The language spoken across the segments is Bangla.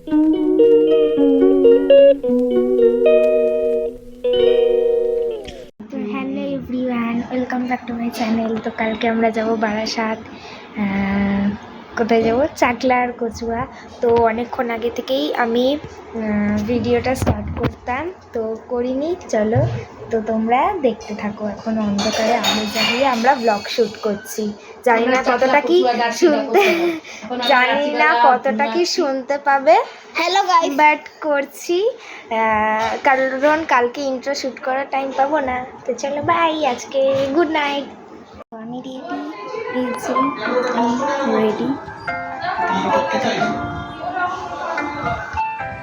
তো hello everyone, welcome back to my channel. তো কালকে আমরা যাব বারাসাত। কোথায় যাব? চাকলা আর কচুয়া। তো অনেকক্ষণ আগে থেকেই আমি ভিডিওটা স্টার্ট করতাম, তো করিনি। চলো, তো তোমরা দেখতে থাকো। এখন অন্ধকারে আলো জ্বালিয়ে আমরা ব্লগ শ্যুট করছি। জানি না কতটা কি শুনতে পাবে। হ্যালো গাইস, বাট করছি কারণ কালকে ইন্ট্রো শ্যুট করার টাইম পাবো না। তো চলো বাই, আজকে গুড নাইট। আমি রেডি,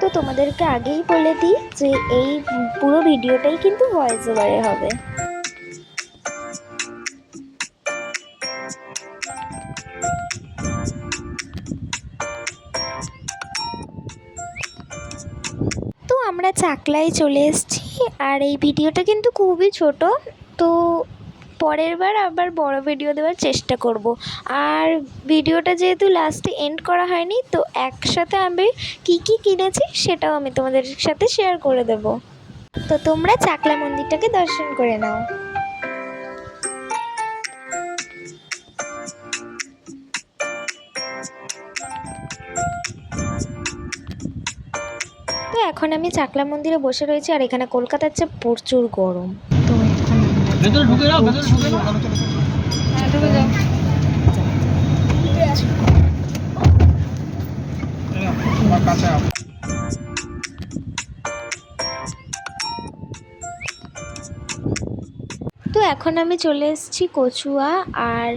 তো তোমাদেরকে আগেই বলে দিই যে এই পুরো ভিডিওটাই কিন্তু ভয়েস ওভারে হবে। তো আমরা চাকলায় চলে এসেছি, আর এই ভিডিওটা কিন্তু খুবই ছোট। তো পরের বার আবার বড় ভিডিও দেওয়ার চেষ্টা করব। আর ভিডিওটা যেহেতু লাস্টে এন্ড করা হয়নি, তো একসাথে আমি কি কি কিনেছি সেটাও আমি তোমাদের সাথে শেয়ার করে দেব। তো তোমরা চাকলা মন্দিরটাকে দর্শন করে নাও। তো এখন আমি চাকলা মন্দিরে বসে রয়েছি, আর এখানে কলকাতার চেয়ে প্রচুর গরম। তো এখন আমি চলে এসেছি কচুয়া, আর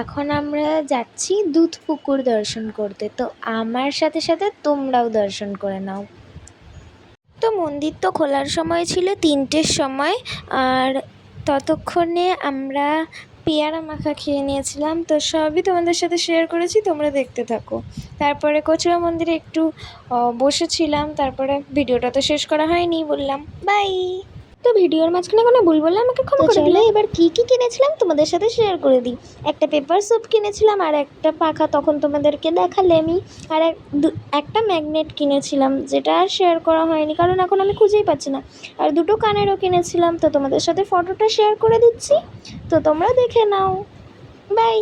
এখন আমরা যাচ্ছি দুধ পুকুর দর্শন করতে। তো আমার সাথে সাথে তোমরাও দর্শন করে নাও। তো মন্দির তো খোলার সময় ছিল 3টের সময়, আর ততক্ষণে আমরা পেয়ারা মাখা খেয়ে নিয়েছিলাম। তো সবই তোমাদের সাথে শেয়ার করেছি, তোমরা দেখতে থাকো। তারপরে কচুয়া মন্দিরে একটু বসেছিলাম, তারপরে ভিডিওটা তো শেষ করা হয়নি, বললাম বাই। তো ভিডিওর মাঝখানে কোনো ভুল বললে আমাকে ক্ষমা করে দিলে। এবার কি কি কিনেছিলাম তোমাদের সাথে শেয়ার করে দিই। একটা পেপার সোপ কিনেছিলাম, আর একটা পাখা তখন তোমাদেরকে দেখালে আমি। আর একটা ম্যাগনেট কিনেছিলাম, যেটা আর শেয়ার করা হয়নি কারণ এখন আমি খুঁজেই পাচ্ছি না। আর দুটো কানেরও কিনেছিলাম, তো তোমাদের সাথে ফটোটা শেয়ার করে দিচ্ছি, তো তোমরা দেখে নাও। বাই।